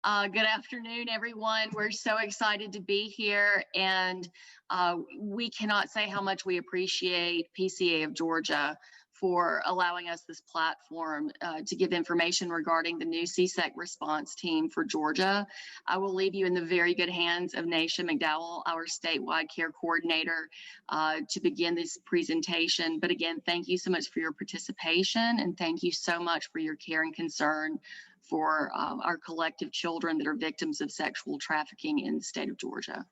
Good afternoon, everyone. We're so excited to be here, and we cannot say how much we appreciate PCA of Georgia for allowing us this platform to give information regarding the new CSEC response team for Georgia. I will leave you in the very good hands of Naeshia McDowell, our statewide care coordinator, to begin this presentation. But again, thank you so much for your participation, and thank you so much for your care and concern for our collective children that are victims of sexual trafficking in the state of Georgia.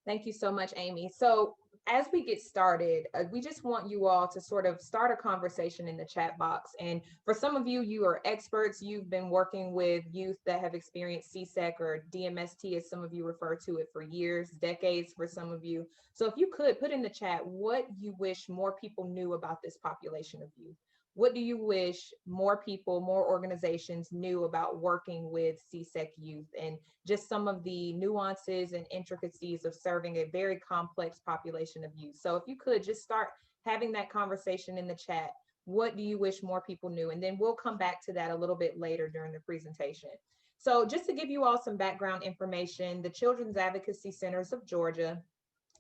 Thank you so much, Amy. So as we get started, we just want you all to sort of start a conversation in the chat box. And for some of you, you are experts. You've been working with youth that have experienced CSEC or DMST, as some of you refer to it, for years, decades for some of you. So if you could put in the chat what you wish more people knew about this population of youth. What do you wish more people, more organizations knew about working with CSEC youth, and just some of the nuances and intricacies of serving a very complex population of youth? So if you could just start having that conversation in the chat, what do you wish more people knew? And then we'll come back to that a little bit later during the presentation. So just to give you all some background information, the Children's Advocacy Centers of Georgia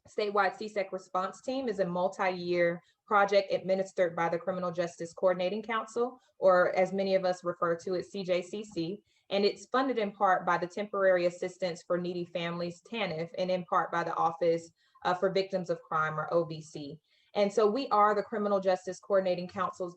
Statewide CSEC Response Team is a multi-year project administered by the Criminal Justice Coordinating Council, or as many of us refer to it, CJCC, and it's funded in part by the Temporary Assistance for Needy Families, TANF, and in part by the Office for Victims of Crime, or OVC. And so we are the Criminal Justice Coordinating Council's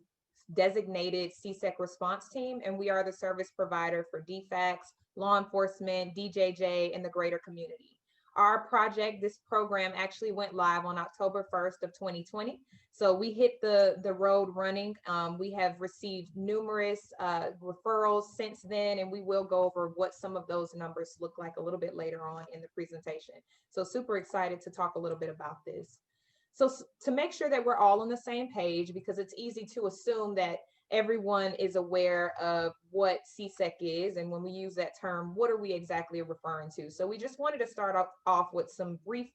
designated CSEC response team, and we are the service provider for DFACS, law enforcement, DJJ, and the greater community. Our project, this program actually went live on October 1st of 2020. So we hit the road running. We have received numerous referrals since then, and we will go over what some of those numbers look like a little bit later on in the presentation. So super excited to talk a little bit about this. So to make sure that we're all on the same page, because it's easy to assume that everyone is aware of what CSEC is, and when we use that term, what are we exactly referring to? So we just wanted to start off with some brief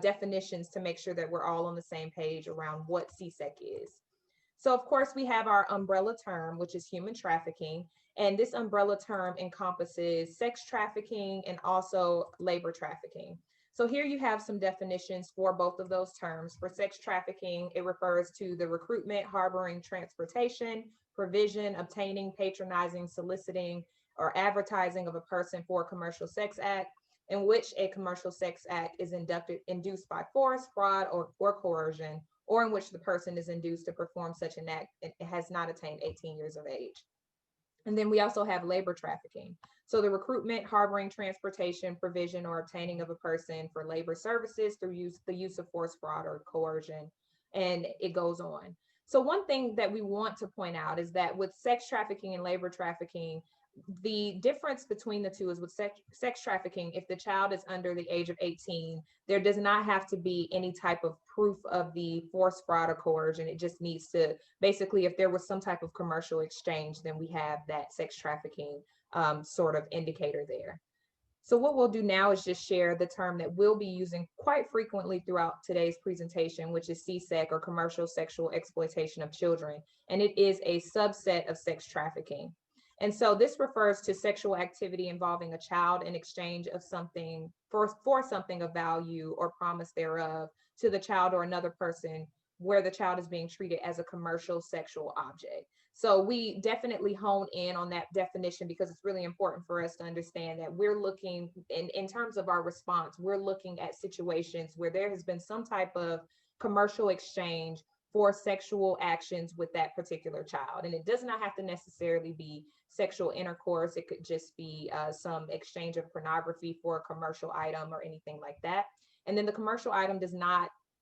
definitions to make sure that we're all on the same page around what CSEC is. So of course we have our umbrella term, which is human trafficking, and this umbrella term encompasses sex trafficking and also labor trafficking. So here you have some definitions for both of those terms. For sex trafficking, it refers to the recruitment, harboring, transportation, provision, obtaining, patronizing, soliciting, or advertising of a person for a commercial sex act in which a commercial sex act is induced by force, fraud, or coercion, or in which the person is induced to perform such an act and has not attained 18 years of age. And then we also have labor trafficking. So the recruitment, harboring, transportation, provision, or obtaining of a person for labor services through the use of force, fraud, or coercion, and it goes on. So one thing that we want to point out is that with sex trafficking and labor trafficking, the difference between the two is with sex trafficking, if the child is under the age of 18, there does not have to be any type of proof of the force, fraud, or coercion. It just needs to, basically, if there was some type of commercial exchange, then we have that sex trafficking sort of indicator there. So what we'll do now is just share the term that we'll be using quite frequently throughout today's presentation, which is CSEC, or commercial sexual exploitation of children. And it is a subset of sex trafficking. And so this refers to sexual activity involving a child in exchange of something for something of value or promise thereof to the child or another person, where the child is being treated as a commercial sexual object. So we definitely hone in on that definition because it's really important for us to understand that we're looking, in terms of our response, we're looking at situations where there has been some type of commercial exchange for sexual actions with that particular child. And it does not have to necessarily be sexual intercourse. It could just be some exchange of pornography for a commercial item or anything like that. And then the commercial item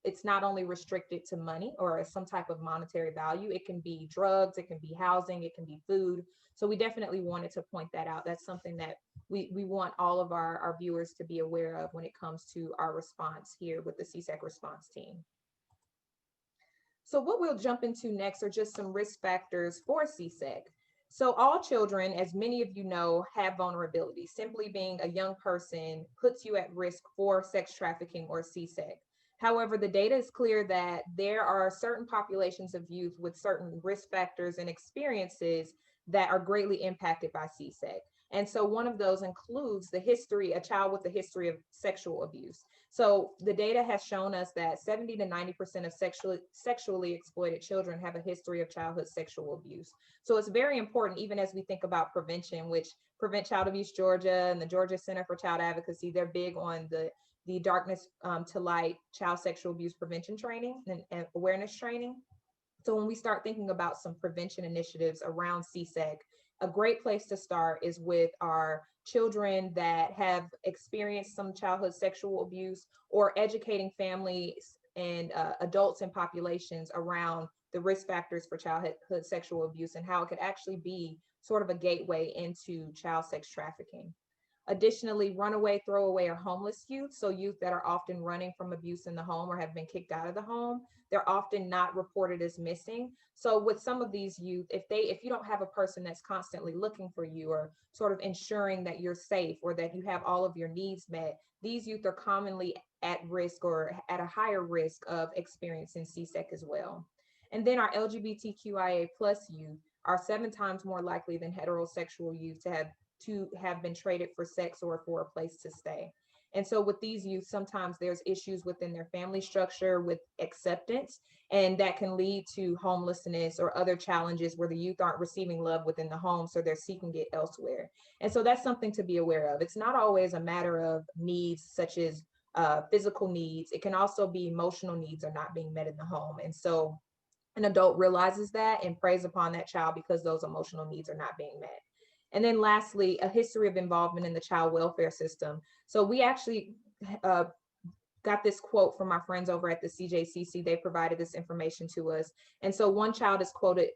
it's not only restricted to money or some type of monetary value. It can be drugs, it can be housing, it can be food. So we definitely wanted to point that out. That's something that we want all of our viewers to be aware of when it comes to our response here with the CSEC response team. So what we'll jump into next are just some risk factors for CSEC. So all children, as many of you know, have vulnerability. Simply being a young person puts you at risk for sex trafficking or CSEC. However, the data is clear that there are certain populations of youth with certain risk factors and experiences that are greatly impacted by CSEC. And so one of those includes a child with a history of sexual abuse. So the data has shown us that 70 to 90% of sexually exploited children have a history of childhood sexual abuse. So it's very important, even as we think about prevention, which Prevent Child Abuse Georgia and the Georgia Center for Child Advocacy, they're big on the Darkness to Light child sexual abuse prevention training and awareness training. So when we start thinking about some prevention initiatives around CSEC, a great place to start is with our children that have experienced some childhood sexual abuse, or educating families and adults and populations around the risk factors for childhood sexual abuse and how it could actually be sort of a gateway into child sex trafficking. Additionally, runaway, throwaway, or homeless youth, so youth that are often running from abuse in the home or have been kicked out of the home, they're often not reported as missing. So with some of these youth, if you don't have a person that's constantly looking for you or sort of ensuring that you're safe or that you have all of your needs met, these youth are commonly at risk or at a higher risk of experiencing CSEC as well. And then our LGBTQIA+ youth are 7 times more likely than heterosexual youth to have been traded for sex or for a place to stay. And so with these youth, sometimes there's issues within their family structure with acceptance, and that can lead to homelessness or other challenges where the youth aren't receiving love within the home, so they're seeking it elsewhere. And so that's something to be aware of. It's not always a matter of needs such as physical needs. It can also be emotional needs are not being met in the home. And so an adult realizes that and preys upon that child because those emotional needs are not being met. And then lastly, a history of involvement in the child welfare system. So we actually got this quote from our friends over at the CJCC. They provided this information to us. And so one child is quoted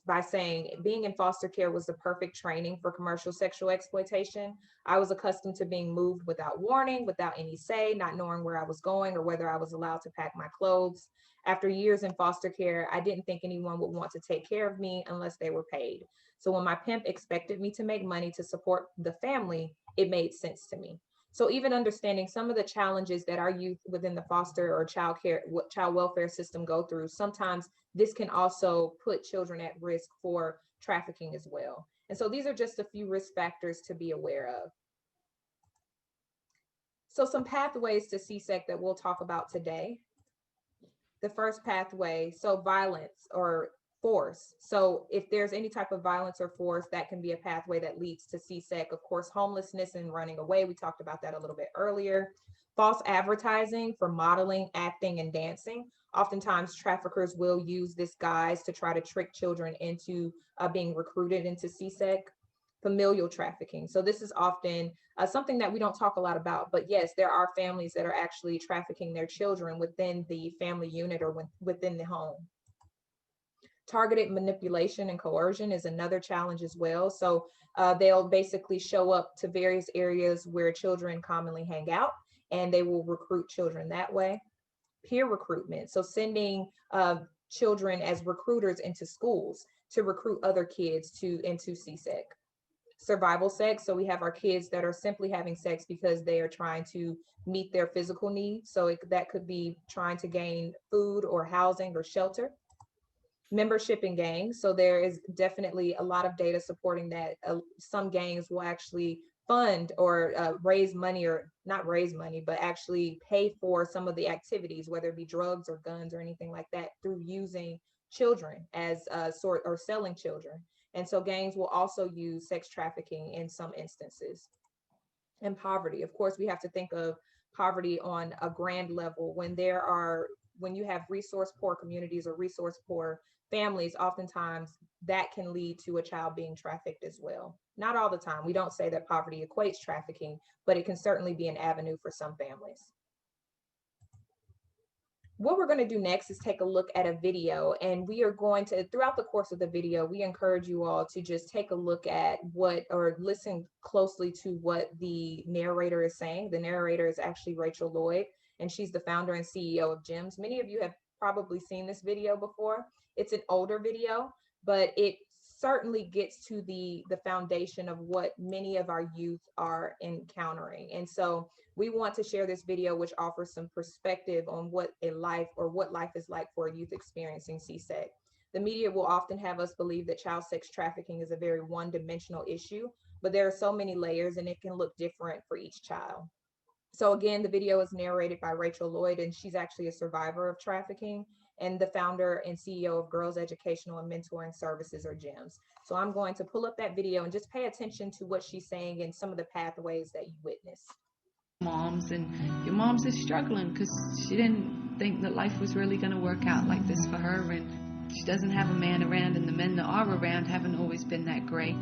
by saying, being in foster care was the perfect training for commercial sexual exploitation. I was accustomed to being moved without warning, without any say, not knowing where I was going or whether I was allowed to pack my clothes. After years in foster care, I didn't think anyone would want to take care of me unless they were paid. So when my pimp expected me to make money to support the family, it made sense to me. So even understanding some of the challenges that our youth within the foster or child welfare system go through, sometimes this can also put children at risk for trafficking as well. And so these are just a few risk factors to be aware of. So some pathways to CSEC that we'll talk about today. The first pathway, so violence or force. So if there's any type of violence or force, that can be a pathway that leads to CSEC. Of course, homelessness and running away, we talked about that a little bit earlier. False advertising for modeling, acting, and dancing. Oftentimes traffickers will use this guise to try to trick children into being recruited into CSEC. Familial trafficking. So this is often something that we don't talk a lot about, but yes, there are families that are actually trafficking their children within the family unit or within the home. Targeted manipulation and coercion is another challenge as well. So they'll basically show up to various areas where children commonly hang out, and they will recruit children that way. Peer recruitment, so sending children as recruiters into schools to recruit other kids into CSEC. Survival sex, so we have our kids that are simply having sex because they are trying to meet their physical needs. So that could be trying to gain food or housing or shelter. Membership in gangs, so there is definitely a lot of data supporting that some gangs will actually fund or raise money, or not raise money, but actually pay for some of the activities, whether it be drugs or guns or anything like that, through using children as or selling children. And so gangs will also use sex trafficking in some instances. And poverty, of course, we have to think of poverty on a grand level. When you have resource poor communities or resource poor families, oftentimes that can lead to a child being trafficked as well. Not all the time. We don't say that poverty equates trafficking, but it can certainly be an avenue for some families. What we're going to do next is take a look at a video, and we are going to, throughout the course of the video, we encourage you all to just take a look at or listen closely to what the narrator is saying. The narrator is actually Rachel Lloyd, and she's the founder and CEO of GEMS. Many of you have probably seen this video before. It's an older video, but it certainly gets to the foundation of what many of our youth are encountering. And so we want to share this video, which offers some perspective on what life is like for a youth experiencing CSEC. The media will often have us believe that child sex trafficking is a very one-dimensional issue, but there are so many layers and it can look different for each child. So again, the video is narrated by Rachel Lloyd, and she's actually a survivor of trafficking and the founder and CEO of Girls Educational and Mentoring Services, or GEMS. So I'm going to pull up that video and just pay attention to what she's saying and some of the pathways that you witness. Moms, and your mom's is struggling because she didn't think that life was really going to work out like this for her, and she doesn't have a man around, and the men that are around haven't always been that great.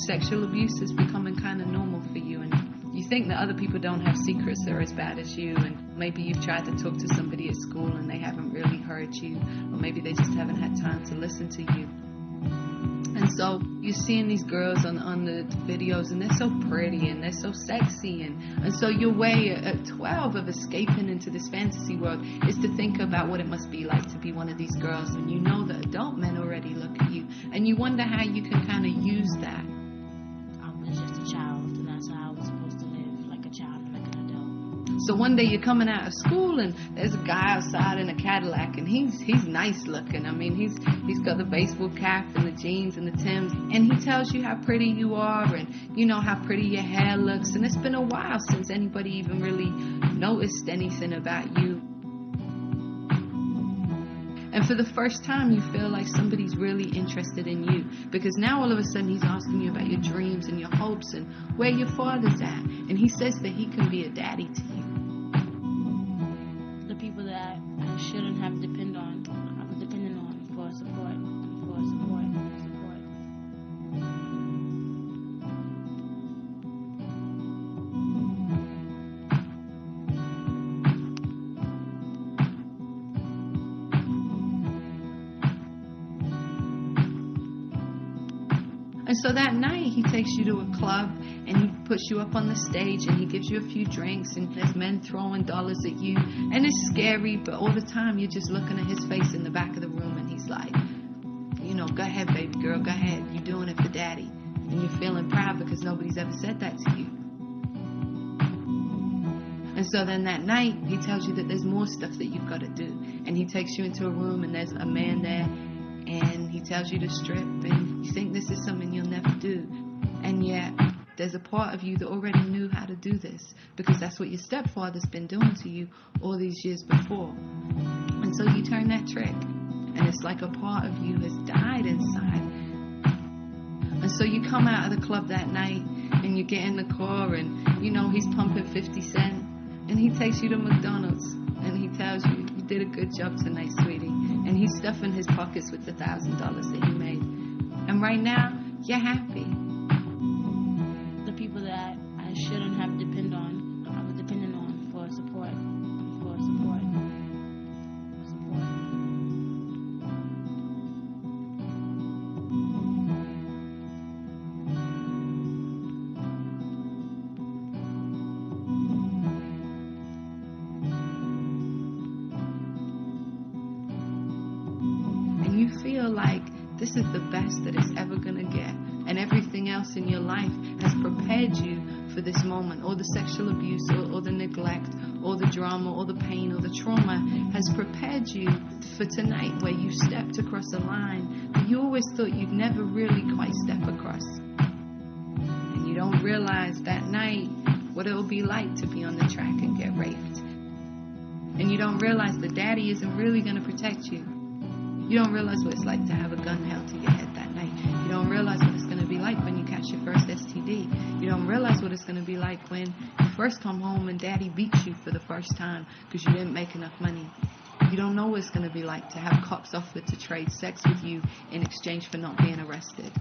Sexual abuse is becoming kind of normal for you, and you think that other people don't have secrets that are as bad as you, and maybe you've tried to talk to somebody at school and they haven't really heard you, or maybe they just haven't had time to listen to you. And so you're seeing these girls on the videos, and they're so pretty and they're so sexy, and so your way at 12 of escaping into this fantasy world is to think about what it must be like to be one of these girls, and you know that adult men already look at you, and you wonder how you can kind of use that. I was just a child, and that's how I was supposed to live, like a child and like an adult. So one day you're coming out of school and there's a guy outside in a Cadillac, and he's nice looking. I mean, he's got the baseball cap and the jeans and the Timbs, and he tells you how pretty you are, and you know how pretty your hair looks, and it's been a while since anybody even really noticed anything about you. And for the first time, you feel like somebody's really interested in you, because now all of a sudden he's asking you about your dreams and your hopes and where your father's at, and he says that he can be a daddy to you. The people that I shouldn't have depended on, I was dependent on for support. And so that night he takes you to a club and he puts you up on the stage and he gives you a few drinks, and there's men throwing dollars at you, and it's scary, but all the time you're just looking at his face in the back of the room, and he's like, you know, go ahead, baby girl, go ahead, you're doing it for daddy. And you're feeling proud because nobody's ever said that to you. And so then that night he tells you that there's more stuff that you've got to do, and he takes you into a room and there's a man there, and he tells you to strip, and you think this is something you'll never do, and yet there's a part of you that already knew how to do this, because that's what your stepfather's been doing to you all these years before. And so you turn that trick, and it's like a part of you has died inside. And so you come out of the club that night, and you get in the car, and you know he's pumping 50 Cent, and he takes you to McDonald's, and he tells you, you did a good job tonight, sweetie. And he's stuffing his pockets with the $1,000 that he made. And right now, you're happy. The people that I shouldn't have depended on, I was dependent on for support. And you feel like this is the best that it's ever going to get. And everything else in your life has prepared you for this moment. All the sexual abuse, or the neglect, or the drama, or the pain, or the trauma has prepared you for tonight, where you stepped across a line that you always thought you'd never really quite step across. And you don't realize that night what it'll be like to be on the track and get raped. And you don't realize that daddy isn't really going to protect you. You don't realize what it's like to have a gun held to your head that night. You don't realize what it's going to be like when you catch your first STD. You don't realize what it's going to be like when you first come home and daddy beats you for the first time because you didn't make enough money. You don't know what it's going to be like to have cops offer to trade sex with you in exchange for not being arrested.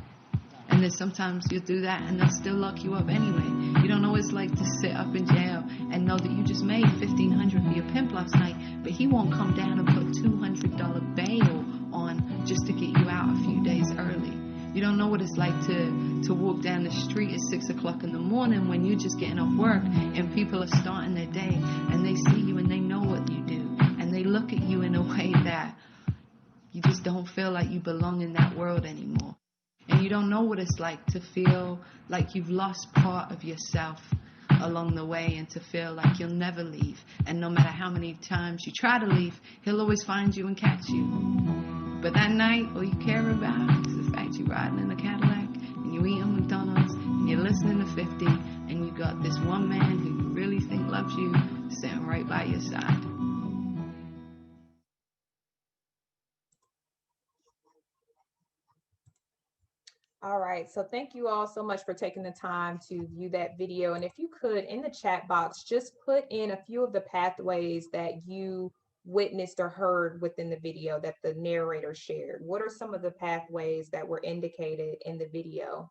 And then sometimes you'll do that and they'll still lock you up anyway. You don't know what it's like to sit up in jail and know that you just made $1,500 for your pimp last night, but he won't come down and put $200 bail on just to get you out a few days early. You don't know what it's like to walk down the street at 6 o'clock in the morning when you're just getting off work and people are starting their day and they see you and they know what you do and they look at you in a way that you just don't feel like you belong in that world anymore. And you don't know what it's like to feel like you've lost part of yourself along the way and to feel like you'll never leave. And no matter how many times you try to leave, he'll always find you and catch you. But that night, all you care about is the fact you're riding in a Cadillac and you eat at McDonald's and you're listening to 50 and you got this one man who you really think loves you sitting right by your side. All right, so thank you all so much for taking the time to view that video. And if you could, in the chat box, just put in a few of the pathways that you witnessed or heard within the video that the narrator shared. What are some of the pathways that were indicated in the video?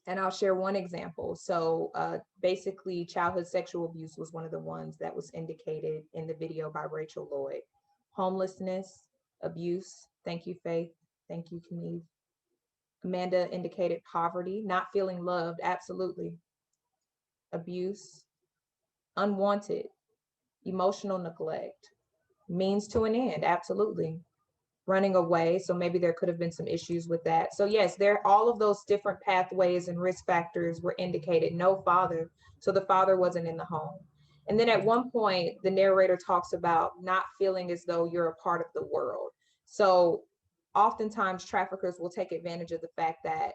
And I'll share one example. So basically, childhood sexual abuse was one of the ones that was indicated in the video by Rachel Lloyd. Homelessness, abuse. Thank you, Faith. Thank you, Keneve. Amanda indicated poverty, not feeling loved, absolutely. Abuse, unwanted, emotional neglect, means to an end, absolutely. Running away, so maybe there could have been some issues with that. So yes, all of those different pathways and risk factors were indicated. No father, so the father wasn't in the home. And then at one point, the narrator talks about not feeling as though you're a part of the world. So oftentimes traffickers will take advantage of the fact that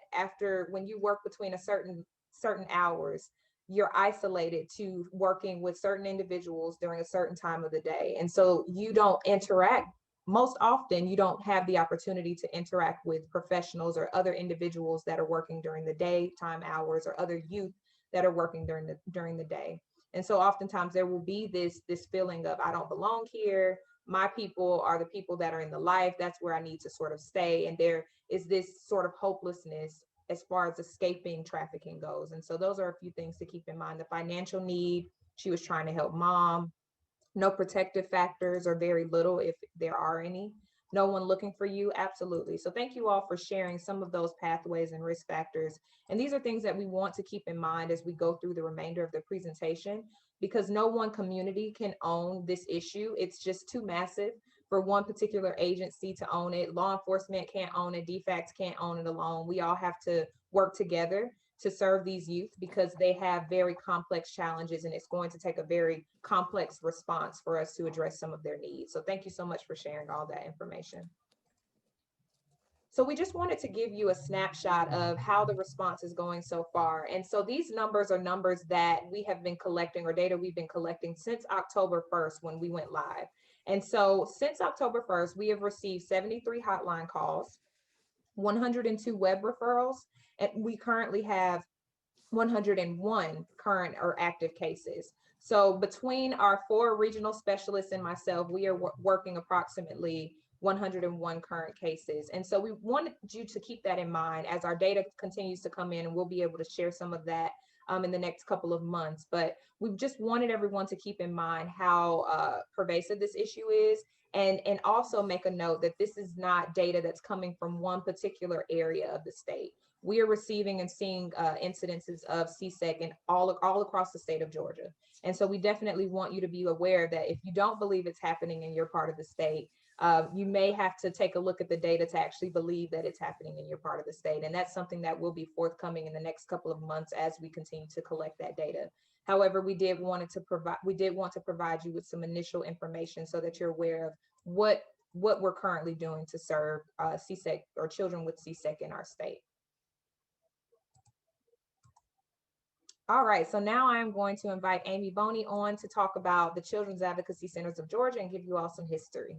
when you work between a certain hours, you're isolated to working with certain individuals during a certain time of the day. And so you don't interact. Most often, you don't have the opportunity to interact with professionals or other individuals that are working during the daytime hours, or other youth that are working during the day. And so oftentimes there will be this feeling of, I don't belong here. My people are the people that are in the life. That's where I need to sort of stay. And there is this sort of hopelessness as far as escaping trafficking goes. And so those are a few things to keep in mind. The financial need, she was trying to help mom. No protective factors, or very little if there are any. No one looking for you, absolutely. So thank you all for sharing some of those pathways and risk factors. And these are things that we want to keep in mind as we go through the remainder of the presentation, because no one community can own this issue. It's just too massive for one particular agency to own it. Law enforcement can't own it. DFACS can't own it alone. We all have to work together to serve these youth, because they have very complex challenges, and it's going to take a very complex response for us to address some of their needs. So thank you so much for sharing all that information. So we just wanted to give you a snapshot of how the response is going so far. And so these numbers are numbers that we have been collecting, or data we've been collecting since October 1st when we went live. And so since October 1st, we have received 73 hotline calls, 102 web referrals, and we currently have 101 current or active cases. So between our 4 regional specialists and myself, we are working approximately 101 current cases. And so we wanted you to keep that in mind as our data continues to come in, and we'll be able to share some of that in the next couple of months. But we've just wanted everyone to keep in mind how pervasive this issue is, and also make a note that this is not data that's coming from one particular area of the state. We are receiving and seeing incidences of CSEC in all across the state of Georgia. And so we definitely want you to be aware that if you don't believe it's happening in your part of the state, you may have to take a look at the data to actually believe that it's happening in your part of the state. And that's something that will be forthcoming in the next couple of months as we continue to collect that data. However, we did want to provide you with some initial information so that you're aware of what we're currently doing to serve CSEC or children with CSEC in our state. All right, so now I'm going to invite Amy Boney on to talk about the Children's Advocacy Centers of Georgia and give you all some history.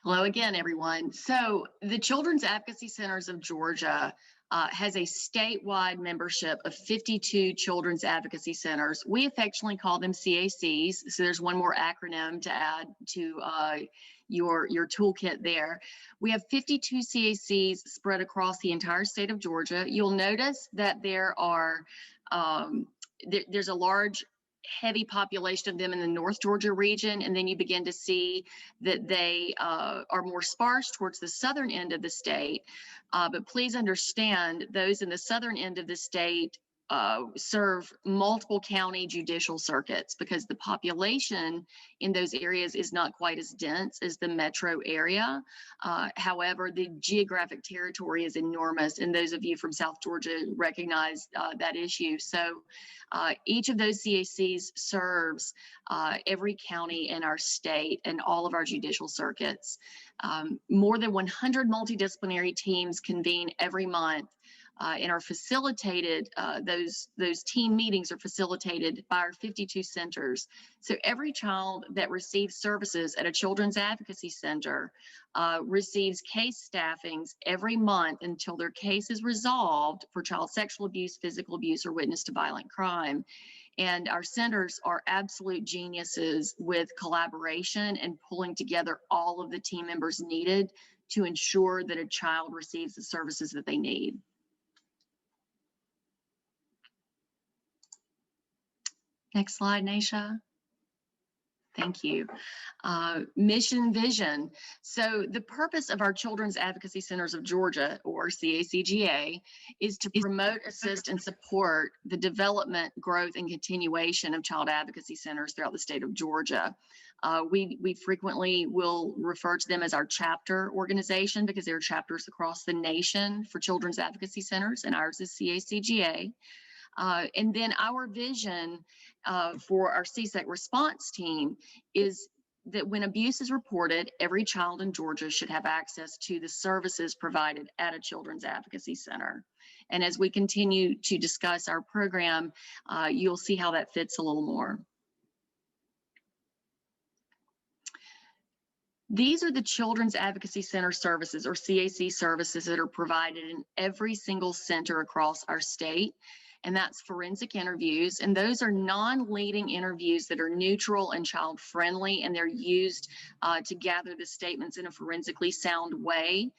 Hello again, everyone. So the Children's Advocacy Centers of Georgia has a statewide membership of 52 children's advocacy centers. We affectionately call them CACs. So there's one more acronym to add to your toolkit there. We have 52 CACs spread across the entire state of Georgia. You'll notice that there's a large heavy population of them in the North Georgia region, and then you begin to see that they are more sparse towards the southern end of the state. But please understand, those in the southern end of the state serve multiple county judicial circuits because the population in those areas is not quite as dense as the metro area. However, the geographic territory is enormous, and those of you from South Georgia recognize that issue. So each of those CACs serves every county in our state and all of our judicial circuits. More than 100 multidisciplinary teams convene every month and are facilitated, those team meetings are facilitated by our 52 centers. So every child that receives services at a children's advocacy center receives case staffings every month until their case is resolved for child sexual abuse, physical abuse, or witness to violent crime. And our centers are absolute geniuses with collaboration and pulling together all of the team members needed to ensure that a child receives the services that they need. Next slide, Naeshia. Thank you. Mission Vision. So the purpose of our Children's Advocacy Centers of Georgia, or CACGA, is to promote, assist, and support the development, growth, and continuation of child advocacy centers throughout the state of Georgia. We frequently will refer to them as our chapter organization because there are chapters across the nation for children's advocacy centers, and ours is CACGA. And then our vision for our CSEC Response Team is that when abuse is reported, every child in Georgia should have access to the services provided at a children's advocacy center. And as we continue to discuss our program, you'll see how that fits a little more. These are the Children's Advocacy Center services, or CAC services, that are provided in every single center across our state. And that's forensic interviews. And those are non-leading interviews that are neutral and child-friendly, and they're used to gather the statements in a forensically sound way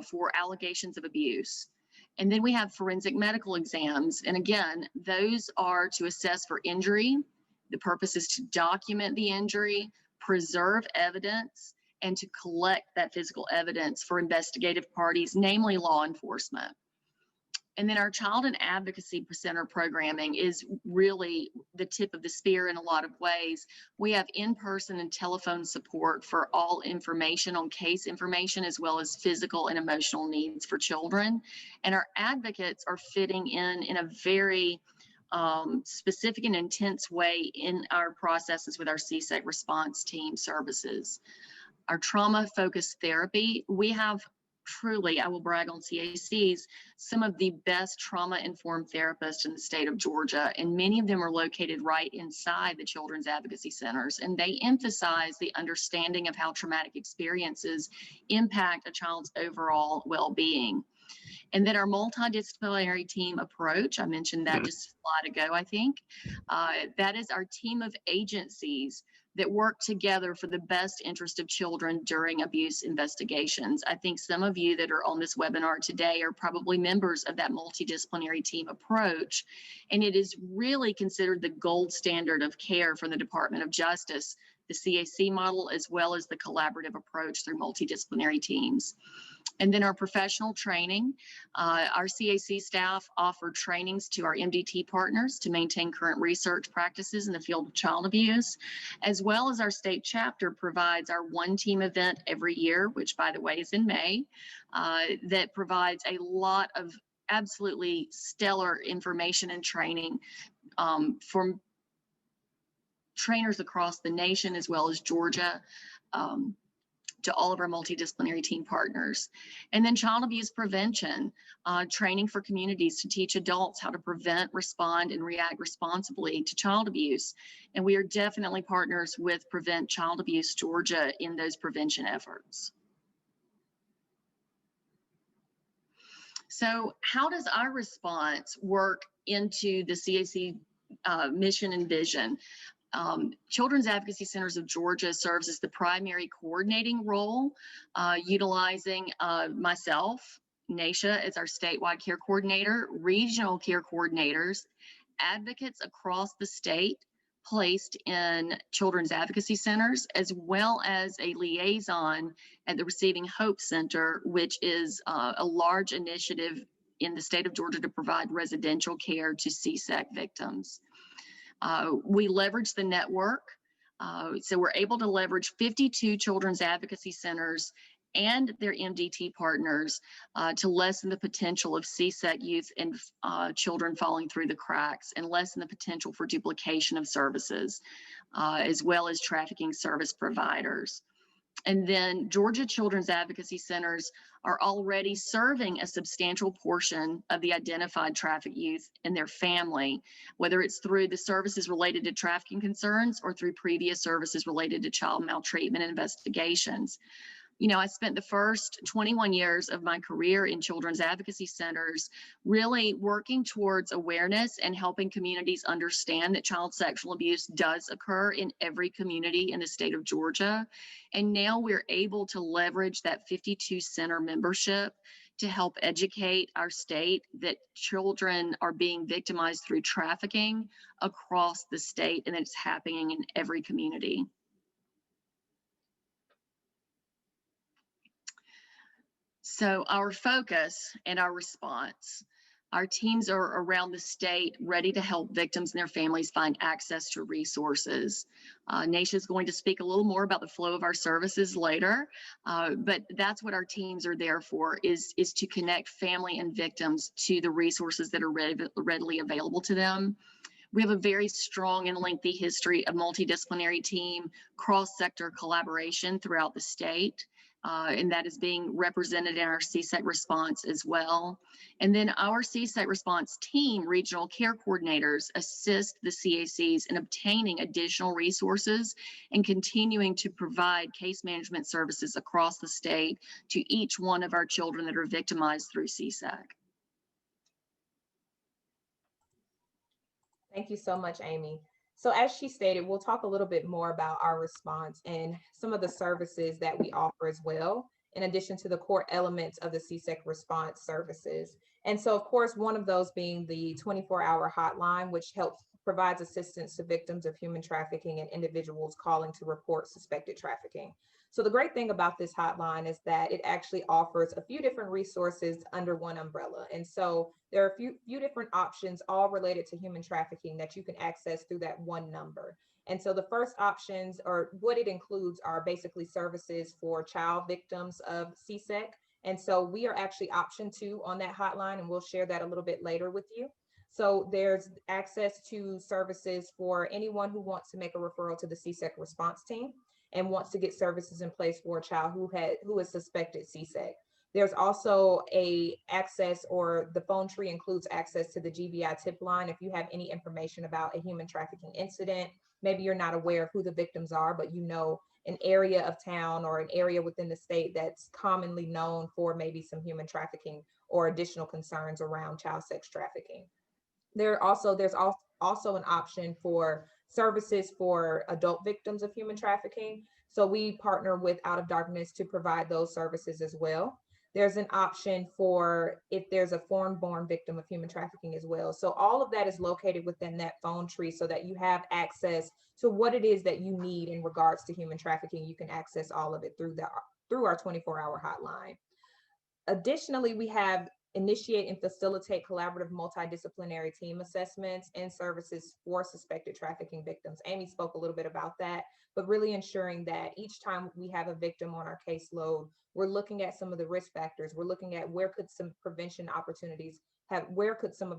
for allegations of abuse. And then we have forensic medical exams. And again, those are to assess for injury. The purpose is to document the injury, preserve evidence, and to collect that physical evidence for investigative parties, namely law enforcement. And then our Child and Advocacy Center programming is really the tip of the spear in a lot of ways. We have in-person and telephone support for all information on case information, as well as physical and emotional needs for children. And our advocates are fitting in a very specific and intense way in our processes with our CSEC Response Team services. Our trauma-focused therapy, we have truly, I will brag on CACs, some of the best trauma-informed therapists in the state of Georgia, and many of them are located right inside the children's advocacy centers, and they emphasize the understanding of how traumatic experiences impact a child's overall well-being. And then our multidisciplinary team approach, I mentioned that just a slide ago, I think, that is our team of agencies that work together for the best interest of children during abuse investigations. I think some of you that are on this webinar today are probably members of that multidisciplinary team approach, and it is really considered the gold standard of care from the Department of Justice, the CAC model, as well as the collaborative approach through multidisciplinary teams. And then our professional training, our CAC staff offer trainings to our MDT partners to maintain current research practices in the field of child abuse, as well as our state chapter provides our one team event every year, which by the way is in May, that provides a lot of absolutely stellar information and training from trainers across the nation, as well as Georgia, to all of our multidisciplinary team partners. And then child abuse prevention, training for communities to teach adults how to prevent, respond, and react responsibly to child abuse. And we are definitely partners with Prevent Child Abuse Georgia in those prevention efforts. So how does our response work into the CAC mission and vision? Children's Advocacy Centers of Georgia serves as the primary coordinating role, utilizing myself, Naeshia, as our statewide care coordinator, regional care coordinators, advocates across the state placed in Children's Advocacy Centers, as well as a liaison at the Receiving Hope Center, which is a large initiative in the state of Georgia to provide residential care to CSEC victims. We leverage the network. So we're able to leverage 52 children's advocacy centers and their MDT partners to lessen the potential of CSEC youth and children falling through the cracks, and lessen the potential for duplication of services, as well as trafficking service providers. And then Georgia Children's Advocacy Centers are already serving a substantial portion of the identified trafficked youth and their family, whether it's through the services related to trafficking concerns or through previous services related to child maltreatment investigations. You know, I spent the first 21 years of my career in children's advocacy centers really working towards awareness and helping communities understand that child sexual abuse does occur in every community in the state of Georgia. And now we're able to leverage that 52 center membership to help educate our state that children are being victimized through trafficking across the state, and it's happening in every community. So our focus and our response, our teams are around the state ready to help victims and their families find access to resources. Naeshia is going to speak a little more about the flow of our services later, but that's what our teams are there for, is to connect family and victims to the resources that are readily available to them. We have a very strong and lengthy history of multidisciplinary team, cross-sector collaboration throughout the state. And that is being represented in our CSEC response as well. And then our CSEC response team, regional care coordinators, assist the CACs in obtaining additional resources and continuing to provide case management services across the state to each one of our children that are victimized through CSEC. Thank you so much, Amy. So as she stated, we'll talk a little bit more about our response and some of the services that we offer as well, in addition to the core elements of the CSEC response services. And so, of course, one of those being the 24-hour hotline, which provides assistance to victims of human trafficking and individuals calling to report suspected trafficking. So the great thing about this hotline is that it actually offers a few different resources under one umbrella. And so there are a few different options, all related to human trafficking, that you can access through that one number. And so the first options, or what it includes, are basically services for child victims of CSEC. And so we are actually option 2 on that hotline, and we'll share that a little bit later with you. So there's access to services for anyone who wants to make a referral to the CSEC response team and wants to get services in place for a child who is suspected CSEC. There's also access, or the phone tree includes access to the GBI tip line. If you have any information about a human trafficking incident, maybe you're not aware of who the victims are, but you know an area of town or an area within the state that's commonly known for maybe some human trafficking or additional concerns around child sex trafficking. There's also an option for services for adult victims of human trafficking. So we partner with Out of Darkness to provide those services as well. There's an option for if there's a foreign-born victim of human trafficking as well. So all of that is located within that phone tree so that you have access to what it is that you need in regards to human trafficking. You can access all of it through our 24-hour hotline. Additionally, we have initiate and facilitate collaborative multidisciplinary team assessments and services for suspected trafficking victims. Amy spoke a little bit about that, but really ensuring that each time we have a victim on our caseload, we're looking at some of the risk factors. We're looking at where could some of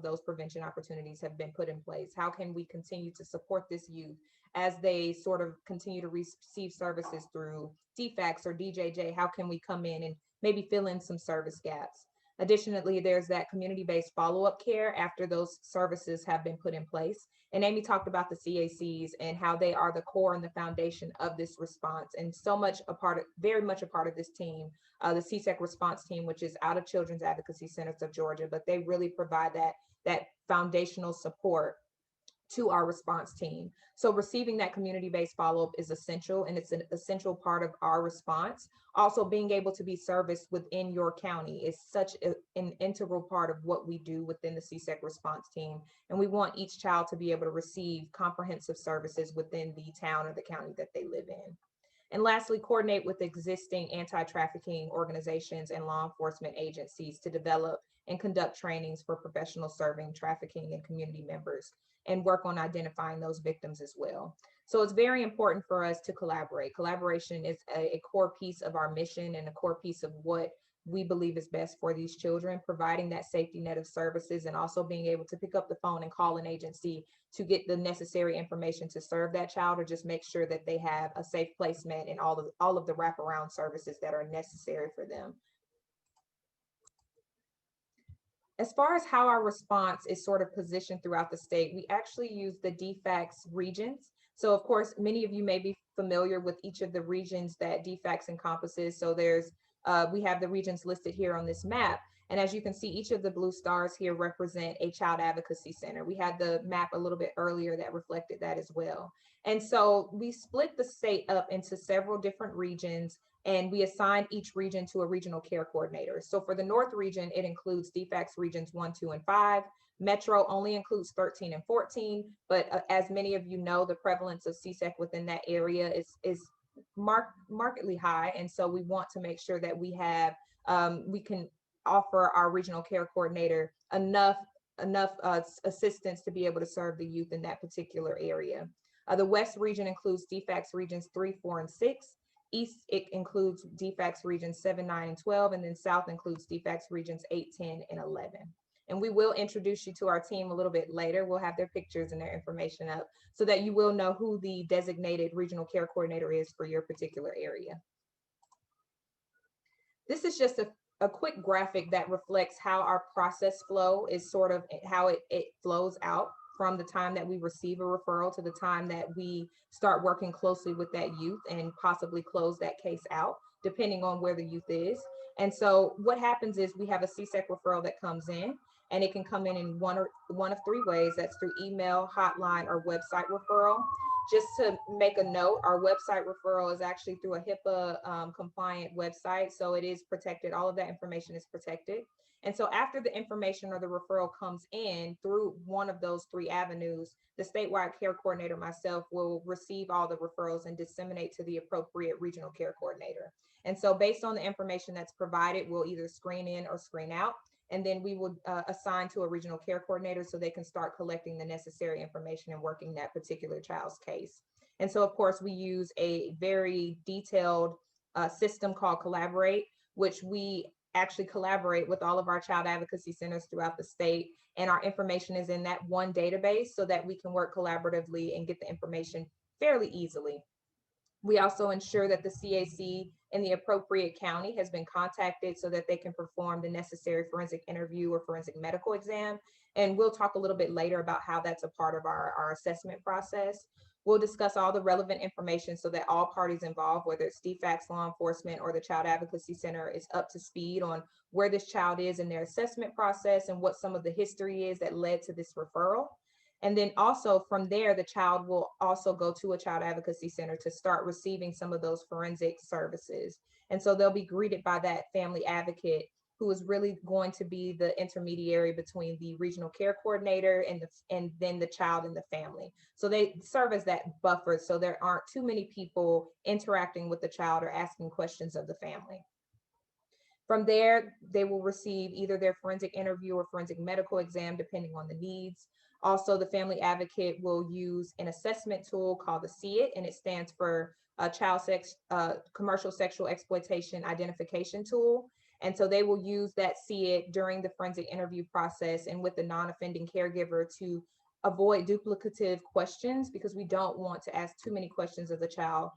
those prevention opportunities have been put in place? How can we continue to support this youth as they sort of continue to receive services through DFACS or DJJ? How can we come in and maybe fill in some service gaps? Additionally, there's that community-based follow-up care after those services have been put in place. And Amy talked about the CACs and how they are the core and the foundation of this response, and very much a part of this team, the CSEC response team, which is out of Children's Advocacy Centers of Georgia, but they really provide that foundational support to our response team. So receiving that community-based follow-up is essential, and it's an essential part of our response. Also, being able to be serviced within your county is such an integral part of what we do within the CSEC response team. And we want each child to be able to receive comprehensive services within the town or the county that they live in. And lastly, coordinate with existing anti-trafficking organizations and law enforcement agencies to develop and conduct trainings for professionals serving trafficking and community members, and work on identifying those victims as well. So it's very important for us to collaborate. Collaboration is a core piece of our mission and a core piece of what we believe is best for these children, providing that safety net of services and also being able to pick up the phone and call an agency to get the necessary information to serve that child, or just make sure that they have a safe placement and all of the wraparound services that are necessary for them. As far as how our response is sort of positioned throughout the state, we actually use the DFACS regions. So of course, many of you may be familiar with each of the regions that DFACS encompasses. So we have the regions listed here on this map. And as you can see, each of the blue stars here represent a child advocacy center. We had the map a little bit earlier that reflected that as well. And so we split the state up into several different regions, and we assigned each region to a regional care coordinator. So for the North region, it includes DFACS regions 1, 2, and 5. Metro only includes 13 and 14, but as many of you know, the prevalence of CSEC within that area is markedly high. And so we want to make sure that we have, we can offer our regional care coordinator enough assistance to be able to serve the youth in that particular area. The West region includes DFACS regions 3, 4, and 6. East, it includes DFACS regions 7, 9, and 12, and then South includes DFACS regions 8, 10, and 11. And we will introduce you to our team a little bit later. We'll have their pictures and their information up so that you will know who the designated regional care coordinator is for your particular area. This is just a quick graphic that reflects how our process flow is sort of how it flows out from the time that we receive a referral to the time that we start working closely with that youth and possibly close that case out, depending on where the youth is. And so what happens is we have a CSEC referral that comes in, and it can come in one of 3 ways. That's through email, hotline, or website referral. Just to make a note, our website referral is actually through a HIPAA compliant website. So it is protected. All of that information is protected. And so after the information or the referral comes in through one of those 3 avenues, the statewide care coordinator, myself, will receive all the referrals and disseminate to the appropriate regional care coordinator. And so based on the information that's provided, we'll either screen in or screen out. And then we will assign to a regional care coordinator so they can start collecting the necessary information and working that particular child's case. And so, of course, we use a very detailed system called Collaborate, which we actually collaborate with all of our child advocacy centers throughout the state. And our information is in that one database so that we can work collaboratively and get the information fairly easily. We also ensure that the CAC in the appropriate county has been contacted so that they can perform the necessary forensic interview or forensic medical exam. And we'll talk a little bit later about how that's a part of our assessment process. We'll discuss all the relevant information so that all parties involved, whether it's DFACS, law enforcement, or the Child Advocacy Center, is up to speed on where this child is in their assessment process and what some of the history is that led to this referral. And then also from there, the child will also go to a child advocacy center to start receiving some of those forensic services. And so they'll be greeted by that family advocate who is really going to be the intermediary between the regional care coordinator and then the child and the family. So they serve as that buffer so there aren't too many people interacting with the child or asking questions of the family. From there, they will receive either their forensic interview or forensic medical exam, depending on the needs. Also, the family advocate will use an assessment tool called the CIT, and it stands for Commercial Sexual Exploitation Identification Tool. And so they will use that CIT during the forensic interview process and with the non-offending caregiver to avoid duplicative questions, because we don't want to ask too many questions of the child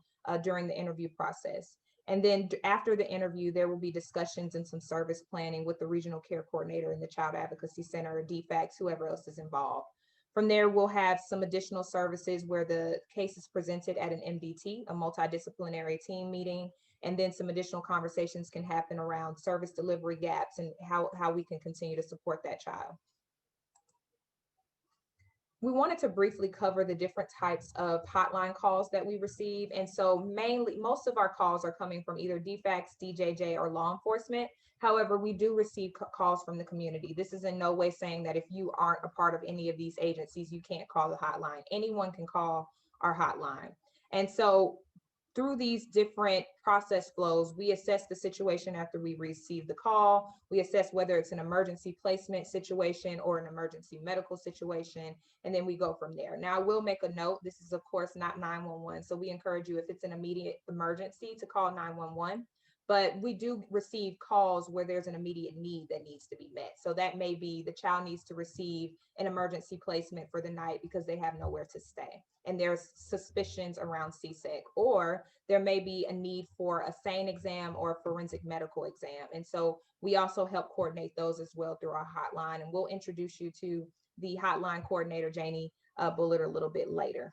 during the interview process. And then after the interview, there will be discussions and some service planning with the regional care coordinator in the Child Advocacy Center, or DFACS, whoever else is involved. From there, we'll have some additional services where the case is presented at an MDT, a multidisciplinary team meeting, and then some additional conversations can happen around service delivery gaps and how we can continue to support that child. We wanted to briefly cover the different types of hotline calls that we receive. And so mainly, most of our calls are coming from either DFACS, DJJ, or law enforcement. However, we do receive calls from the community. This is in no way saying that if you aren't a part of any of these agencies, you can't call the hotline. Anyone can call our hotline. And so through these different process flows, we assess the situation after we receive the call. We assess whether it's an emergency placement situation or an emergency medical situation, and then we go from there. Now, I will make a note, this is of course not 911, so we encourage you, if it's an immediate emergency, to call 911. But we do receive calls where there's an immediate need that needs to be met. So that may be the child needs to receive an emergency placement for the night because they have nowhere to stay, and there's suspicions around CSEC, or there may be a need for a SANE exam or a forensic medical exam. And so we also help coordinate those as well through our hotline. And we'll introduce you to the hotline coordinator, Janie Bullard, a little bit later.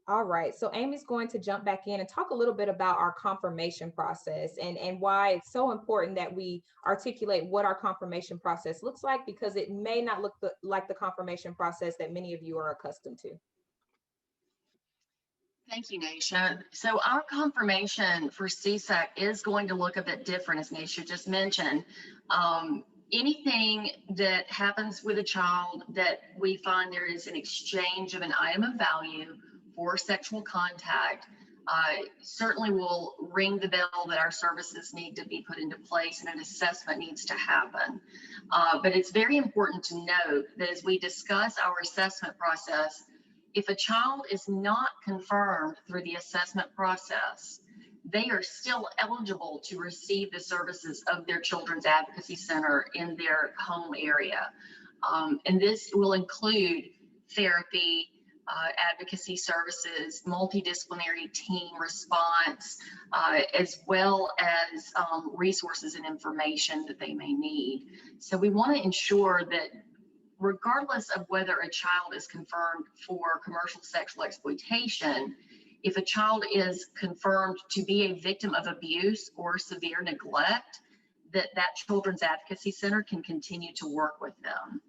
All right, so Amy's going to jump back in and talk a little bit about our confirmation process and why it's so important that we articulate what our confirmation process looks like, because it may not look like the confirmation process that many of you are accustomed to. Thank you, Naeshia. So our confirmation for CSEC is going to look a bit different, as Naeshia just mentioned. Anything that happens with a child that we find there is an exchange of an item of value for sexual contact, certainly will ring the bell that our services need to be put into place and an assessment needs to happen. But it's very important to note that as we discuss our assessment process, if a child is not confirmed through the assessment process, they are still eligible to receive the services of their Children's Advocacy Center in their home area. And this will include therapy, advocacy services, multidisciplinary team response, as well as resources and information that they may need. So we want to ensure that regardless of whether a child is confirmed for commercial sexual exploitation, if a child is confirmed to be a victim of abuse or severe neglect, that Children's Advocacy Center can continue to work with them.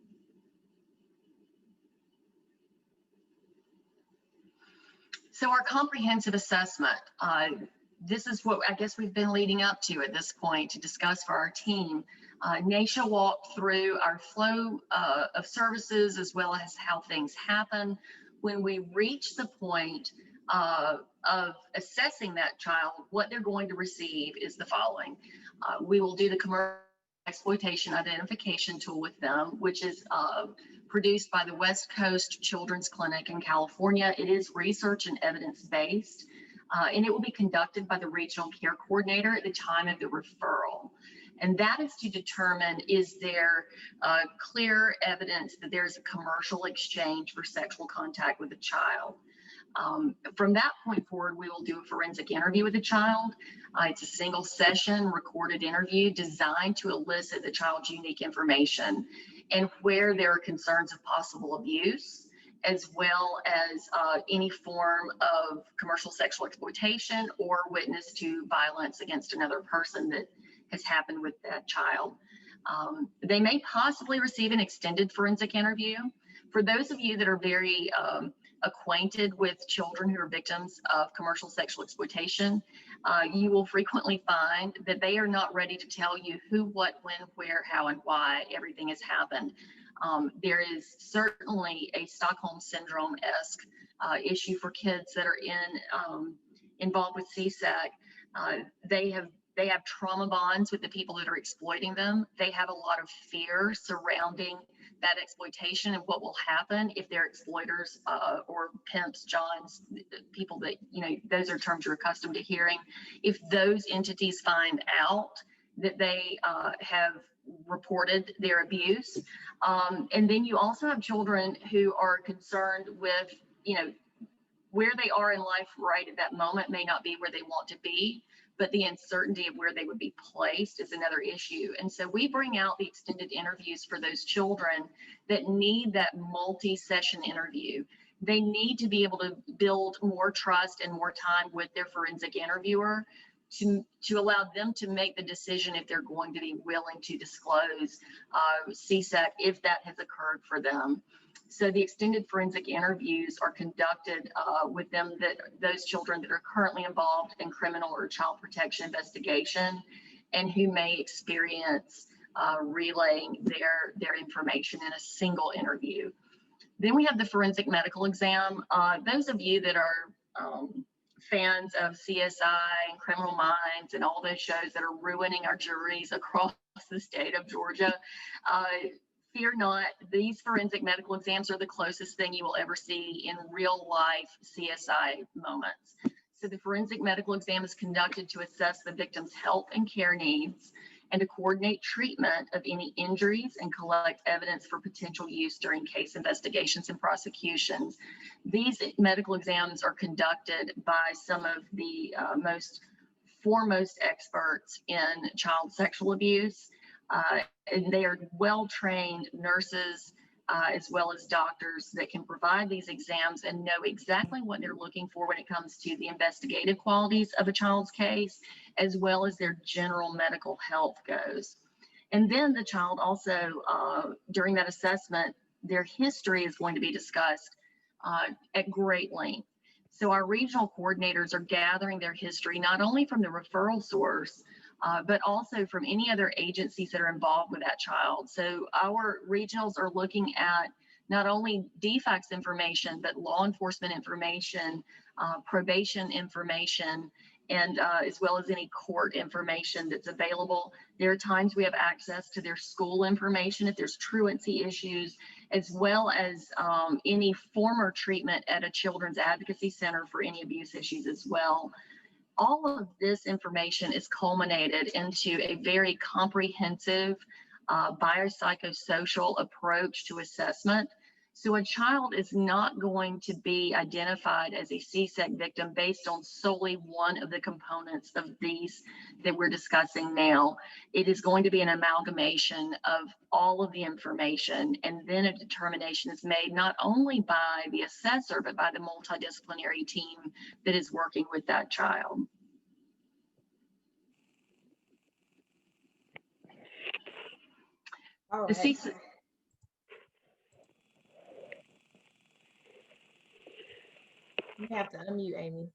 So our comprehensive assessment, this is what I guess we've been leading up to at this point to discuss for our team. Naeshia walked through our flow of services as well as how things happen. When we reach the point of assessing that child, what they're going to receive is the following. We will do the commercial exploitation identification tool with them, which is produced by the West Coast Children's Clinic in California. It is research and evidence-based, and it will be conducted by the regional care coordinator at the time of the referral. And that is to determine, is there clear evidence that there's a commercial exchange for sexual contact with a child. From that point forward, we will do a forensic interview with the child. It's a single session recorded interview designed to elicit the child's unique information and where there are concerns of possible abuse, as well as any form of commercial sexual exploitation or witness to violence against another person that has happened with that child. They may possibly receive an extended forensic interview. For those of you that are very acquainted with children who are victims of commercial sexual exploitation, you will frequently find that they are not ready to tell you who, what, when, where, how, and why everything has happened. There is certainly a Stockholm Syndrome-esque issue for kids that are involved with CSEC. They have trauma bonds with the people that are exploiting them. They have a lot of fear surrounding that exploitation and what will happen if they're exploiters or pimps, johns, people that, you know, those are terms you're accustomed to hearing. If those entities find out that they have reported their abuse, and then you also have children who are concerned with, you know, where they are in life right at that moment may not be where they want to be, but the uncertainty of where they would be placed is another issue. And so we bring out the extended interviews for those children that need that multi-session interview. They need to be able to build more trust and more time with their forensic interviewer to allow them to make the decision if they're going to be willing to disclose CSEC if that has occurred for them. So the extended forensic interviews are conducted with them, those children that are currently involved in criminal or child protection investigation and who may experience relaying their information in a single interview. Then we have the forensic medical exam. Those of you that are fans of CSI and Criminal Minds and all those shows that are ruining our juries across the state of Georgia, fear not, these forensic medical exams are the closest thing you will ever see in real life CSI moments. So the forensic medical exam is conducted to assess the victim's health and care needs and to coordinate treatment of any injuries and collect evidence for potential use during case investigations and prosecutions. These medical exams are conducted by some of the most foremost experts in child sexual abuse, and they are well-trained nurses as well as doctors that can provide these exams and know exactly what they're looking for when it comes to the investigative qualities of a child's case, as well as their general medical health goes. And then the child also, during that assessment, their history is going to be discussed at great length. So our regional coordinators are gathering their history, not only from the referral source, but also from any other agencies that are involved with that child. So our regionals are looking at not only DFACS information, but law enforcement information, probation information, and as well as any court information that's available. There are times we have access to their school information if there's truancy issues, as well as any former treatment at a children's advocacy center for any abuse issues as well. All of this information is culminated into a very comprehensive biopsychosocial approach to assessment. So a child is not going to be identified as a CSEC victim based on solely one of the components of these that we're discussing now. It is going to be an amalgamation of all of the information, and then a determination is made not only by the assessor, but by the multidisciplinary team that is working with that child. All right. The CSEC, You have to unmute, Amy.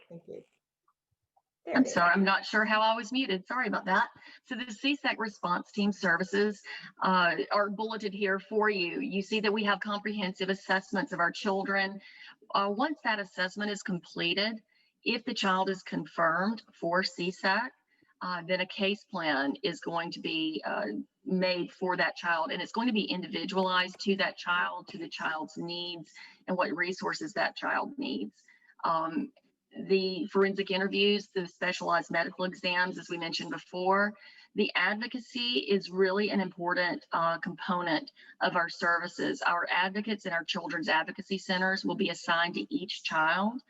Thank you. There I'm it is. sorry, I'm not sure how I was muted. Sorry about that. So the CSEC Response Team services are bulleted here for you. You see that we have comprehensive assessments of our children. Once that assessment is completed, if the child is confirmed for CSEC, then a case plan is going to be made for that child, and it's going to be individualized to that child, to the child's needs, and what resources that child needs. The forensic interviews, the specialized medical exams, as we mentioned before, the advocacy is really an important component of our services. Our advocates in our children's advocacy centers will be assigned to each child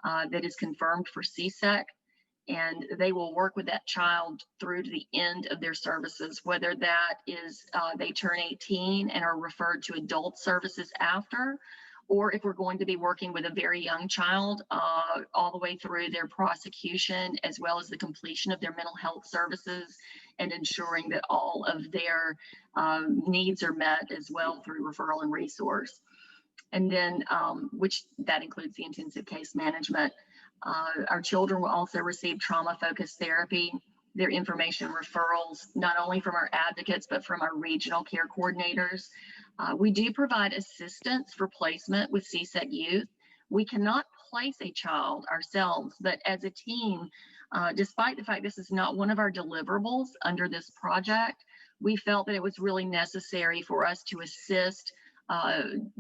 that is confirmed for CSEC, and they will work with that child through to the end of their services, whether that is they turn 18 and are referred to adult services after, or if we're going to be working with a very young child all the way through their prosecution, as well as the completion of their mental health services, and ensuring that all of their needs are met as well through referral and resource. And then, which that includes the intensive case management. Our children will also receive trauma-focused therapy, their information referrals, not only from our advocates, but from our regional care coordinators. We do provide assistance for placement with CSEC youth. We cannot place a child ourselves, but as a team, despite the fact this is not one of our deliverables under this project, we felt that it was really necessary for us to assist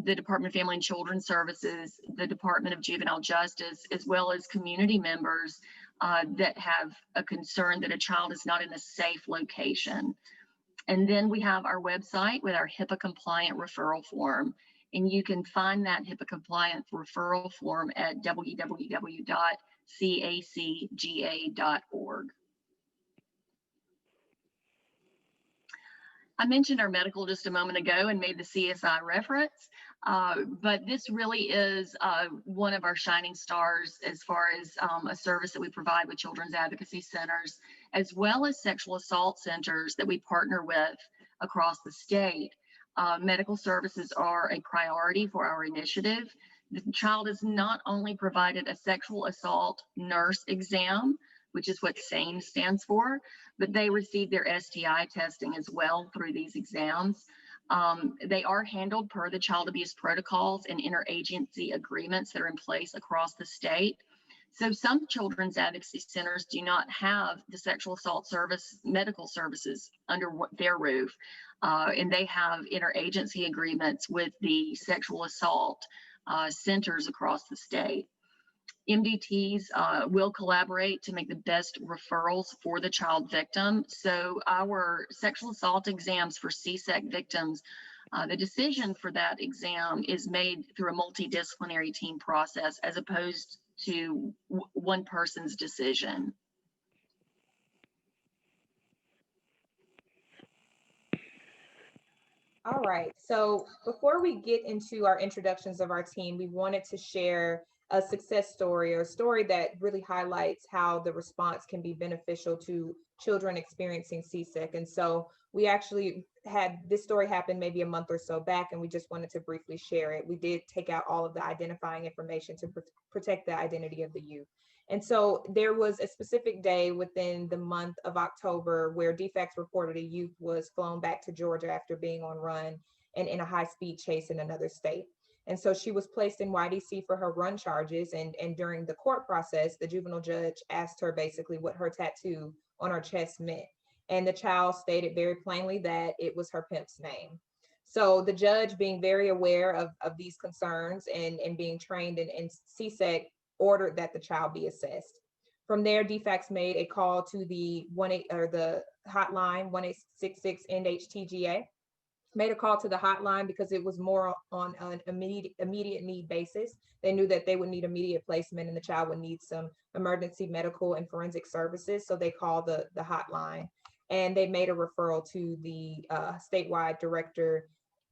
the Department of Family and Children's Services, the Department of Juvenile Justice, as well as community members that have a concern that a child is not in a safe location. And then we have our website with our HIPAA compliant referral form. And you can find that HIPAA compliant referral form at www.cacga.org. I mentioned our medical just a moment ago and made the CSI reference, but this really is one of our shining stars as far as a service that we provide with children's advocacy centers, as well as sexual assault centers that we partner with across the state. Medical services are a priority for our initiative. The child is not only provided a sexual assault nurse exam, which is what SANE stands for, but they receive their STI testing as well through these exams. They are handled per the child abuse protocols and interagency agreements that are in place across the state. So some children's advocacy centers do not have the sexual assault medical services under their roof, and they have interagency agreements with the sexual assault centers across the state. MDTs will collaborate to make the best referrals for the child victim. So our sexual assault exams for CSEC victims, the decision for that exam is made through a multidisciplinary team process as opposed to one person's decision. All right, so before we get into our introductions of our team, we wanted to share a success story, or a story that really highlights how the response can be beneficial to children experiencing CSEC. And so we actually had this story happen maybe a month or so back, and we just wanted to briefly share it. We did take out all of the identifying information to protect the identity of the youth. And so there was a specific day within the month of October where DFACS reported a youth was flown back to Georgia after being on run and in a high-speed chase in another state. And so she was placed in YDC for her run charges. And during the court process, the juvenile judge asked her basically what her tattoo on her chest meant. And the child stated very plainly that it was her pimp's name. So the judge, being very aware of these concerns and being trained in CSEC, ordered that the child be assessed. From there, DFACS made a call to the hotline 1-866-NHTGA, made a call to the hotline because it was more on an immediate need basis. They knew that they would need immediate placement and the child would need some emergency medical and forensic services. So they called the hotline, and they made a referral to the statewide director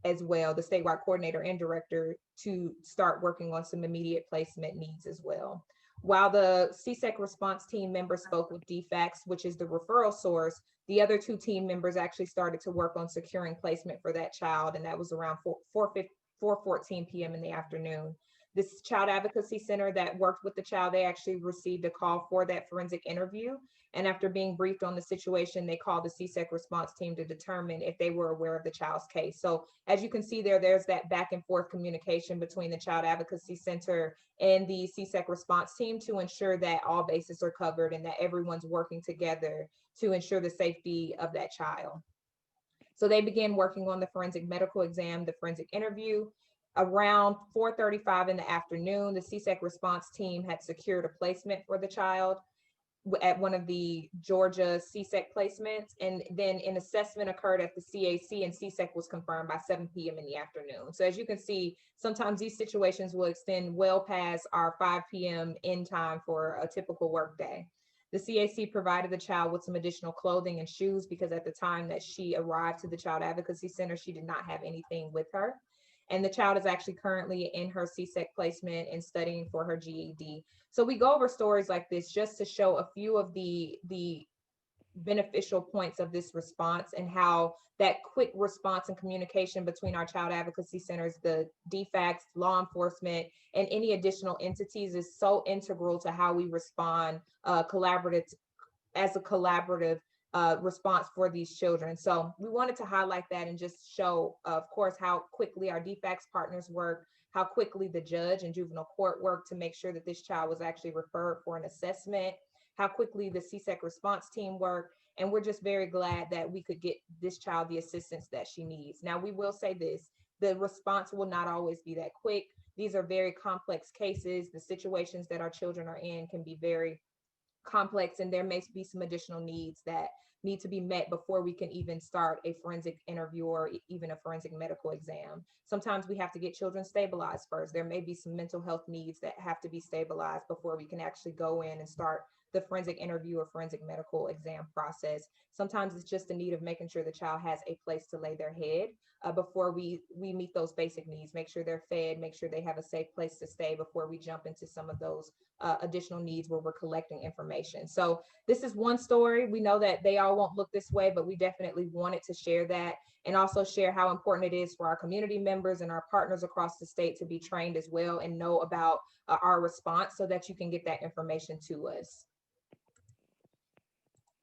as well, the statewide coordinator and director, to start working on some immediate placement needs as well. While the CSEC response team members spoke with DFACS, which is the referral source, the other two team members actually started to work on securing placement for that child, and that was around 4:14 p.m. in the afternoon. This child advocacy center that worked with the child, they actually received a call for that forensic interview. And after being briefed on the situation, they called the CSEC response team to determine if they were aware of the child's case. So as you can see there, there's that back and forth communication between the child advocacy center and the CSEC response team to ensure that all bases are covered and that everyone's working together to ensure the safety of that child. So they began working on the forensic medical exam, the forensic interview. Around 4:35 in the afternoon, the CSEC response team had secured a placement for the child at one of the Georgia CSEC placements, and then an assessment occurred at the CAC, and CSEC was confirmed by 7 p.m. in the afternoon. So as you can see, sometimes these situations will extend well past our 5 p.m. end time for a typical work day. The CAC provided the child with some additional clothing and shoes because at the time that she arrived to the Child Advocacy Center, she did not have anything with her. And the child is actually currently in her CSEC placement and studying for her GED. So we go over stories like this just to show a few of the beneficial points of this response and how that quick response and communication between our child advocacy centers, the DFACS, law enforcement, and any additional entities is so integral to how we respond as a collaborative response for these children. So we wanted to highlight that and just show, of course, how quickly our DFACS partners work, how quickly the judge and juvenile court worked to make sure that this child was actually referred for an assessment, how quickly the CSEC response team worked. And we're just very glad that we could get this child the assistance that she needs. Now, we will say this, the response will not always be that quick. These are very complex cases. The situations that our children are in can be very complex, and there may be some additional needs that need to be met before we can even start a forensic interview or even a forensic medical exam. Sometimes we have to get children stabilized first. There may be some mental health needs that have to be stabilized before we can actually go in and start the forensic interview or forensic medical exam process. Sometimes it's just a need of making sure the child has a place to lay their head before we meet those basic needs, make sure they're fed, make sure they have a safe place to stay before we jump into some of those additional needs where we're collecting information. So this is one story. We know that they all won't look this way, but we definitely wanted to share that and also share how important it is for our community members and our partners across the state to be trained as well and know about our response so that you can get that information to us.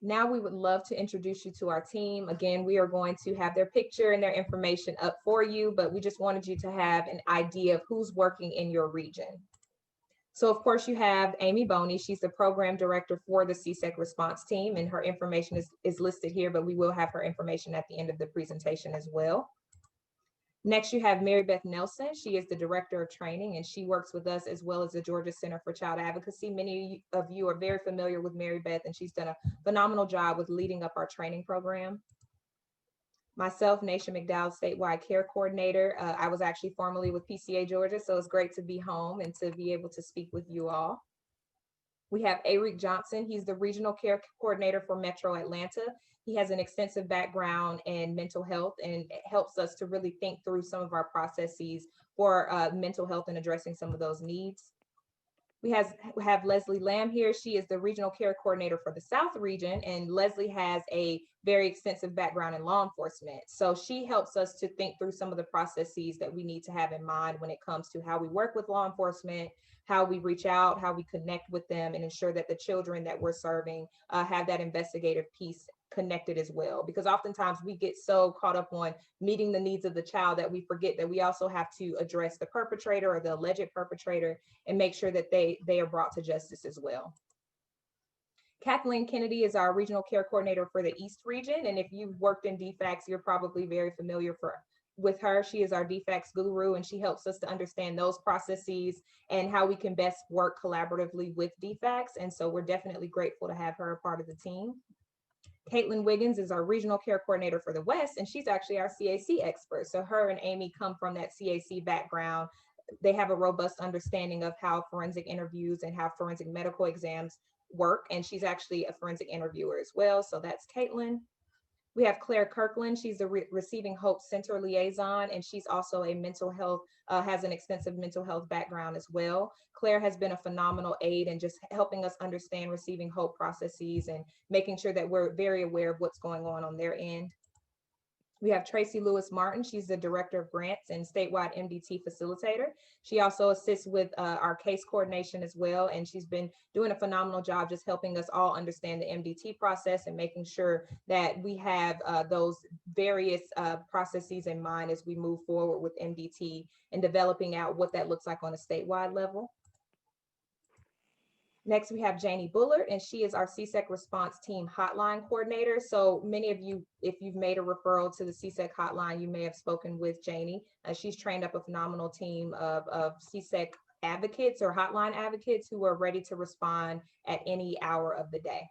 Now we would love to introduce you to our team. Again, we are going to have their picture and their information up for you, but we just wanted you to have an idea of who's working in your region. So of course you have Amy Boney. She's the program director for the CSEC Response Team, and her information is listed here, but we will have her information at the end of the presentation as well. Next, you have Mary Beth Nelson. She is the Director of Training, and she works with us as well as the Georgia Center for Child Advocacy. Many of you are very familiar with Mary Beth, and she's done a phenomenal job with leading up our training program. Myself, Naeshia McDowell, Statewide Care Coordinator. I was actually formerly with PCA Georgia, so it's great to be home and to be able to speak with you all. We have Eric Johnson. He's the Regional Care Coordinator for Metro Atlanta. He has an extensive background in mental health and helps us to really think through some of our processes for mental health and addressing some of those needs. We have Leslie Lamb here. She is the Regional Care Coordinator for the South region, and Leslie has a very extensive background in law enforcement. So she helps us to think through some of the processes that we need to have in mind when it comes to how we work with law enforcement, how we reach out, how we connect with them, and ensure that the children that we're serving have that investigative piece connected as well. Because oftentimes we get so caught up on meeting the needs of the child that we forget that we also have to address the perpetrator or the alleged perpetrator and make sure that they are brought to justice as well. Kathleen Kennedy is our Regional Care Coordinator for the East region. And if you've worked in DFACS, you're probably very familiar with her. She is our DFACS guru, and she helps us to understand those processes and how we can best work collaboratively with DFACS. And so we're definitely grateful to have her a part of the team. Caitlin Wiggins is our Regional Care Coordinator for the West, and she's actually our CAC expert. So her and Amy come from that CAC background. They have a robust understanding of how forensic interviews and how forensic medical exams work, and she's actually a forensic interviewer as well. So that's Caitlin. We have Claire Kirkland. She's the Receiving Hope Center liaison, and she's also a mental health, has an extensive mental health background as well. Claire has been a phenomenal aid in just helping us understand Receiving Hope processes and making sure that we're very aware of what's going on their end. We have Tracy Lewis Martin. She's the Director of Grants and Statewide MDT Facilitator. She also assists with our case coordination as well, and she's been doing a phenomenal job just helping us all understand the MDT process and making sure that we have those various processes in mind as we move forward with MDT and developing out what that looks like on a statewide level. Next, we have Janie Bullard, and she is our CSEC Response Team Hotline Coordinator. So many of you, if you've made a referral to the CSEC hotline, you may have spoken with Janie. She's trained up a phenomenal team of CSEC advocates or hotline advocates who are ready to respond at any hour of the day.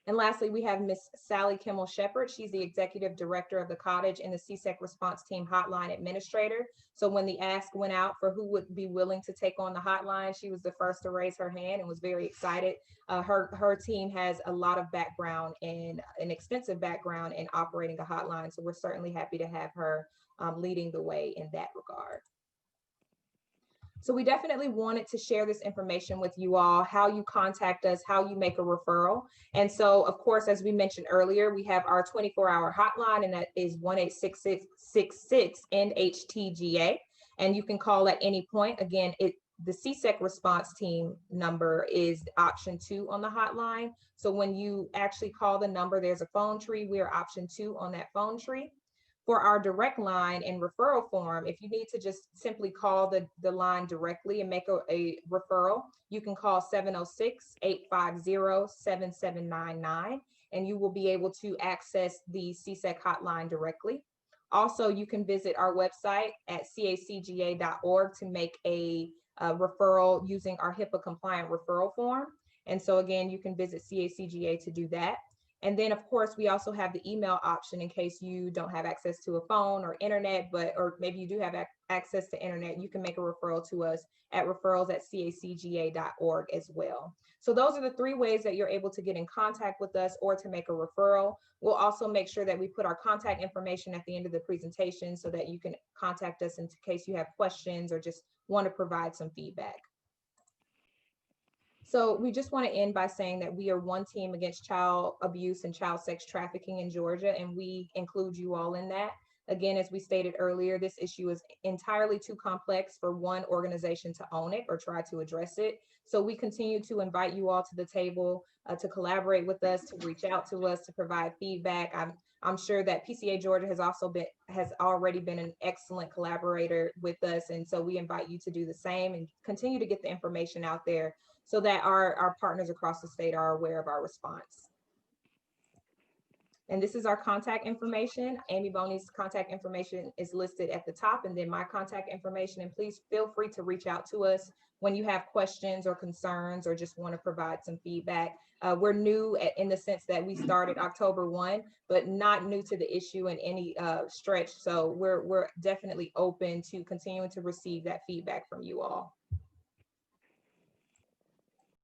And lastly, we have Miss Sally Kimmel Shepard. She's the Executive Director of the Cottage and the CSEC Response Team Hotline Administrator. So when the ask went out for who would be willing to take on the hotline, she was the first to raise her hand and was very excited. Her team has a lot of background and an extensive background in operating a hotline. So we're certainly happy to have her leading the way in that regard. So we definitely wanted to share this information with you all, how you contact us, how you make a referral. And so, of course, as we mentioned earlier, we have our 24-hour hotline, and that is 1-866-66-NHTGA. And you can call at any point. Again, the CSEC response team number is option 2 on the hotline. So when you actually call the number, there's a phone tree. We are option 2 on that phone tree. For our direct line and referral form, if you need to just simply call the line directly and make a referral, you can call 706-850-7799, and you will be able to access the CSEC hotline directly. Also, you can visit our website at cacga.org to make a referral using our HIPAA compliant referral form. And so again, you can visit CACGA to do that. And then, of course, we also have the email option in case you don't have access to a phone or internet, or maybe you do have access to internet. You can make a referral to us at referrals@cacga.org as well. So those are the 3 ways that you're able to get in contact with us or to make a referral. We'll also make sure that we put our contact information at the end of the presentation so that you can contact us in case you have questions or just want to provide some feedback. So we just want to end by saying that we are one team against child abuse and child sex trafficking in Georgia, and we include you all in that. Again, as we stated earlier, this issue is entirely too complex for one organization to own it or try to address it. So we continue to invite you all to the table to collaborate with us, to reach out to us, to provide feedback. I'm sure that PCA Georgia has already been an excellent collaborator with us. And so we invite you to do the same and continue to get the information out there so that our partners across the state are aware of our response. And this is our contact information. Amy Boney's contact information is listed at the top, and then my contact information. And please feel free to reach out to us when you have questions or concerns or just want to provide some feedback. We're new in the sense that we started October 1, but not new to the issue in any stretch. So we're definitely open to continuing to receive that feedback from you all.